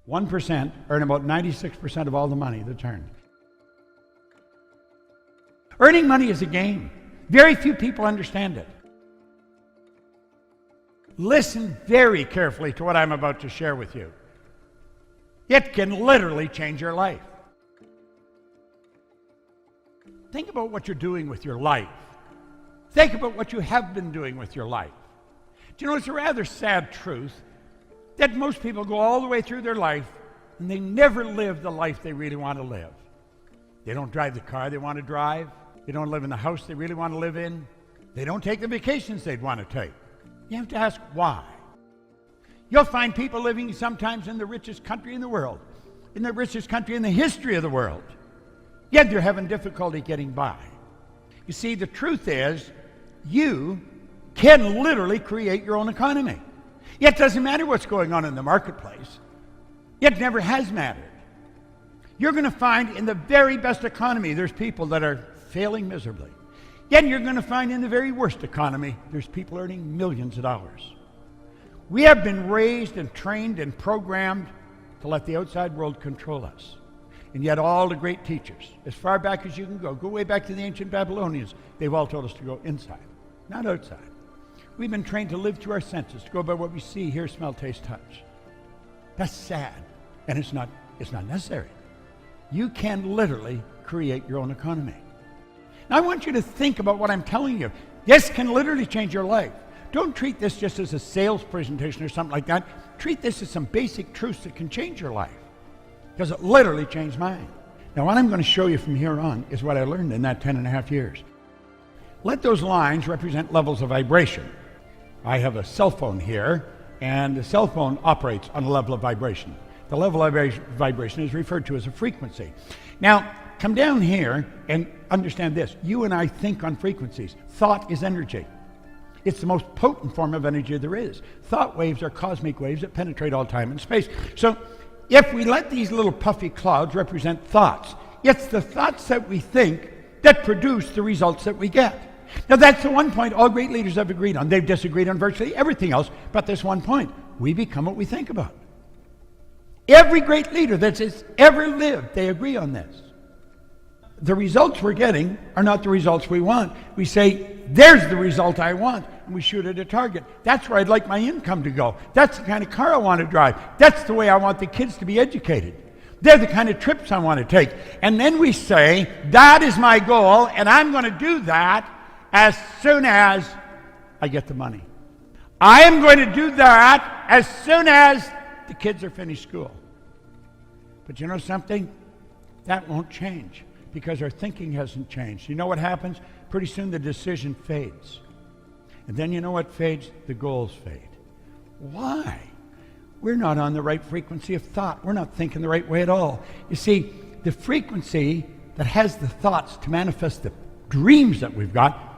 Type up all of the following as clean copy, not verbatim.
1% earn about 96% of all the money that's earned. Earning money is a game. Very few people understand it. Listen very carefully to what I'm about to share with you. It can literally change your life. Think about what you're doing with your life. Think about what you have been doing with your life. Do you know, it's a rather sad truth that most people go all the way through their life and they never live the life they really want to live. They don't drive the car they want to drive. They don't live in the house they really want to live in. They don't take the vacations they'd want to take. You have to ask why. You'll find people living sometimes in the richest country in the world, in the richest country in the history of the world, yet they're having difficulty getting by. You see, the truth is, you can literally create your own economy. It doesn't matter what's going on in the marketplace. It never has mattered. You're going to find in the very best economy, there's people that are failing miserably. Yet you're going to find in the very worst economy, there's people earning millions of dollars. We have been raised and trained and programmed to let the outside world control us. And yet all the great teachers, as far back as you can go way back to the ancient Babylonians, they've all told us to go inside, not outside. We've been trained to live through our senses, to go by what we see, hear, smell, taste, touch. That's sad, and it's not necessary. You can literally create your own economy. Now I want you to think about what I'm telling you. This can literally change your life. Don't treat this just as a sales presentation or something like that. Treat this as some basic truths that can change your life, because it literally changed mine. Now what I'm going to show you from here on is what I learned in that 10.5 years. Let those lines represent levels of vibration. I have a cell phone here, and the cell phone operates on a level of vibration. The level of vibration is referred to as a frequency. Now, come down here and understand this. You and I think on frequencies. Thought is energy. It's the most potent form of energy there is. Thought waves are cosmic waves that penetrate all time and space. So, if we let these little puffy clouds represent thoughts, it's the thoughts that we think that produce the results that we get. Now that's the one point all great leaders have agreed on. They've disagreed on virtually everything else, but this one point. We become what we think about. Every great leader that's ever lived, they agree on this. The results we're getting are not the results we want. We say, there's the result I want, and we shoot at a target. That's where I'd like my income to go. That's the kind of car I want to drive. That's the way I want the kids to be educated. They're the kind of trips I want to take. And then we say, that is my goal, and I'm going to do that as soon as I get the money. I am going to do that as soon as the kids are finished school. But you know something? That won't change because our thinking hasn't changed. You know what happens? Pretty soon the decision fades. And then you know what fades? The goals fade. Why? We're not on the right frequency of thought. We're not thinking the right way at all. You see, the frequency that has the thoughts to manifest the dreams that we've got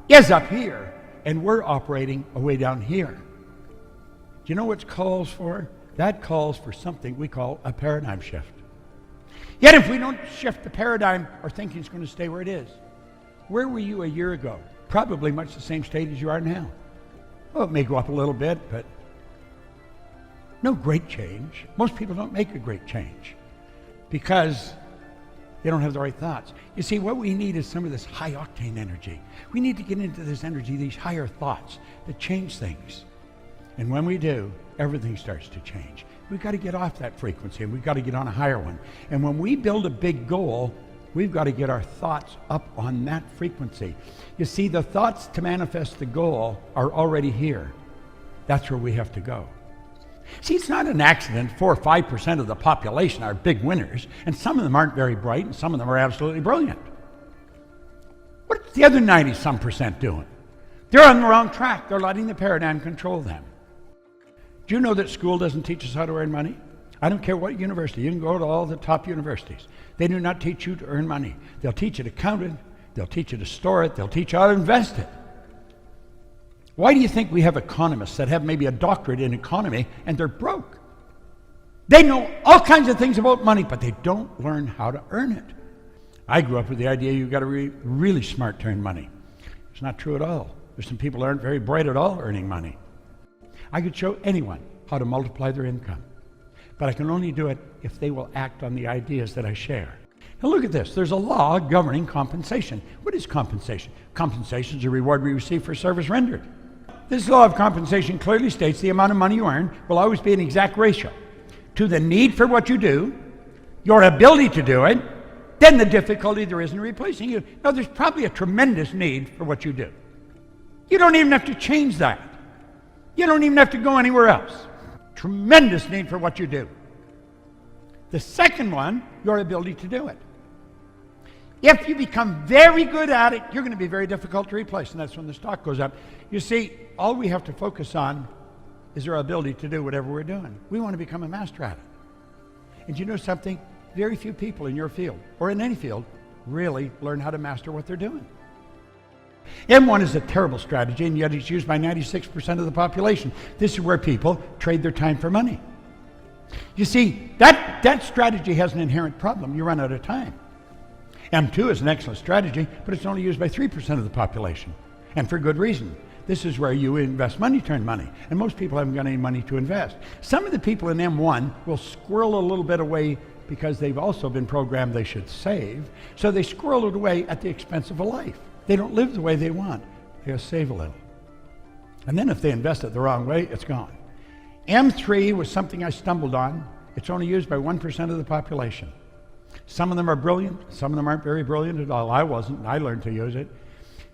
is up here, and we're operating way down here. Do you know what it calls for? That calls for something we call a paradigm shift. Yet if we don't shift the paradigm, our thinking is going to stay where it is. Where were you a year ago? Probably much the same state as you are now. Well, it may go up a little bit, but no great change. Most people don't make a great change because they don't have the right thoughts. You see, what we need is some of this high-octane energy. We need to get into this energy, these higher thoughts that change things. And when we do, everything starts to change. We've got to get off that frequency, and we've got to get on a higher one. And when we build a big goal, we've got to get our thoughts up on that frequency. You see, the thoughts to manifest the goal are already here. That's where we have to go. See, it's not an accident 4 or 5% of the population are big winners, and some of them aren't very bright, and some of them are absolutely brilliant. What's the other 90-some% doing? They're on the wrong track. They're letting the paradigm control them. Do you know that school doesn't teach us how to earn money? I don't care what university. You can go to all the top universities. They do not teach you to earn money. They'll teach you to count it. They'll teach you to store it. They'll teach you how to invest it. Why do you think we have economists that have maybe a doctorate in economy and they're broke? They know all kinds of things about money, but they don't learn how to earn it. I grew up with the idea you've got to be really smart to earn money. It's not true at all. There's some people that aren't very bright at all earning money. I could show anyone how to multiply their income. but I can only do it if they will act on the ideas that I share. Now look at this. There's a law governing compensation. What is compensation? Compensation is a reward we receive for service rendered. This law of compensation clearly states the amount of money you earn will always be an exact ratio to the need for what you do, your ability to do it, then the difficulty there is in replacing you. Now there's probably a tremendous need for what you do. You don't even have to change that. You don't even have to go anywhere else. Tremendous need for what you do. The second one, your ability to do it. If you become very good at it, you're going to be very difficult to replace, and that's when the stock goes up. You see, all we have to focus on is our ability to do whatever we're doing. We want to become a master at it. And you know something? Very few people in your field, or in any field, really learn how to master what they're doing. M1 is a terrible strategy, and yet it's used by 96% of the population. This is where people trade their time for money. You see, that strategy has an inherent problem. You run out of time. M2 is an excellent strategy, but it's only used by 3% of the population, and for good reason. This is where you invest money to earn money, and most people haven't got any money to invest. Some of the people in M1 will squirrel a little bit away because they've also been programmed they should save, so they squirrel it away at the expense of a life. They don't live the way they want. They just save a little. And then if they invest it the wrong way, it's gone. M3 was something I stumbled on. It's only used by 1% of the population. Some of them are brilliant, some of them aren't very brilliant at all. I wasn't, I learned to use it.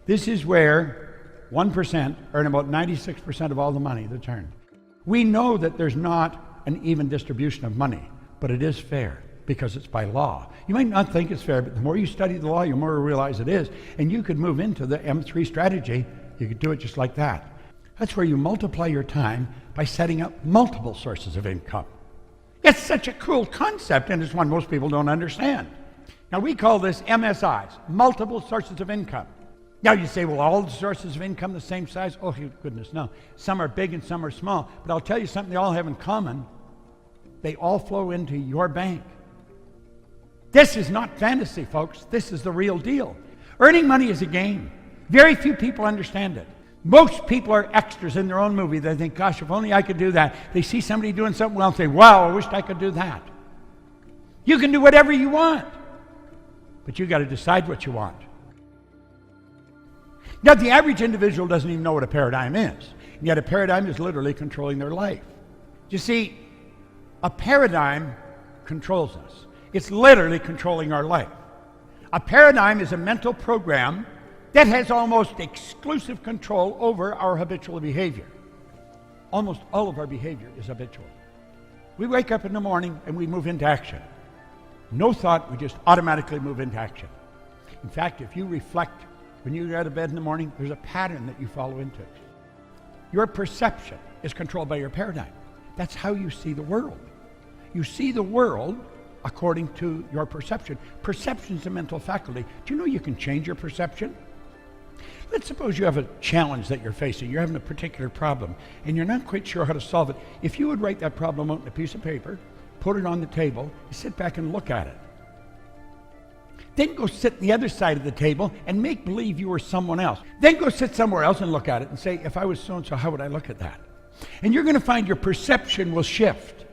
This is where 1% earn about 96% of all the money that's earned. We know that there's not an even distribution of money, but it is fair because it's by law. You might not think it's fair, but the more you study the law, the more you realize it is. And you could move into the M3 strategy. You could do it just like that. That's where you multiply your time by setting up multiple sources of income. It's such a cool concept, and it's one most people don't understand. Now, we call this MSIs, multiple sources of income. Now, you say, well, all the sources of income the same size? Oh, goodness, no. Some are big and some are small. But I'll tell you something they all have in common. They all flow into your bank. This is not fantasy, folks. This is the real deal. Earning money is a game. Very few people understand it. Most people are extras in their own movie. They think, gosh, if only I could do that. They see somebody doing something well and say, wow, I wished I could do that. You can do whatever you want, but you got to decide what you want. Now, the average individual doesn't even know what a paradigm is, and yet a paradigm is literally controlling their life. You see, a paradigm controls us. It's literally controlling our life. A paradigm is a mental program that has almost exclusive control over our habitual behavior. Almost all of our behavior is habitual. We wake up in the morning and we move into action. No thought, we just automatically move into action. In fact, if you reflect when you get out of bed in the morning, there's a pattern that you follow into. Your perception is controlled by your paradigm. That's how you see the world. You see the world according to your perception. Perception is a mental faculty. Do you know you can change your perception? Let's suppose you have a challenge that you're facing. You're having a particular problem, and you're not quite sure how to solve it. If you would write that problem out on a piece of paper, put it on the table, sit back and look at it. Then go sit on the other side of the table and make believe you were someone else. Then go sit somewhere else and look at it and say, if I was so-and-so, how would I look at that? And you're going to find your perception will shift.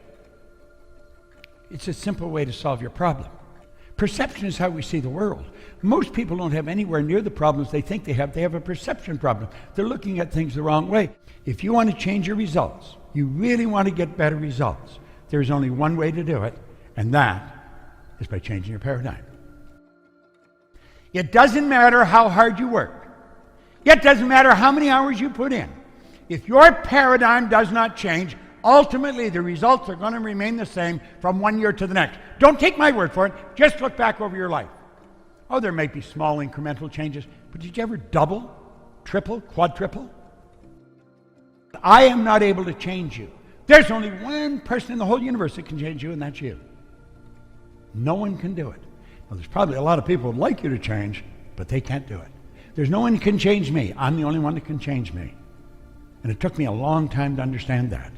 It's a simple way to solve your problem. Perception is how we see the world. Most people don't have anywhere near the problems they think they have. They have a perception problem. They're looking at things the wrong way. If you want to change your results, you really want to get better results, there's only one way to do it, and that is by changing your paradigm. It doesn't matter how hard you work. It doesn't matter how many hours you put in. If your paradigm does not change, ultimately the results are going to remain the same from one year to the next. Don't take my word for it. Just look back over your life. Oh, there may be small incremental changes, but did you ever double, triple, quadruple? I am not able to change you. There's only one person in the whole universe that can change you, and that's you. No one can do it. Well, there's probably a lot of people who would like you to change, but they can't do it. There's no one who can change me. I'm the only one that can change me. And it took me a long time to understand that.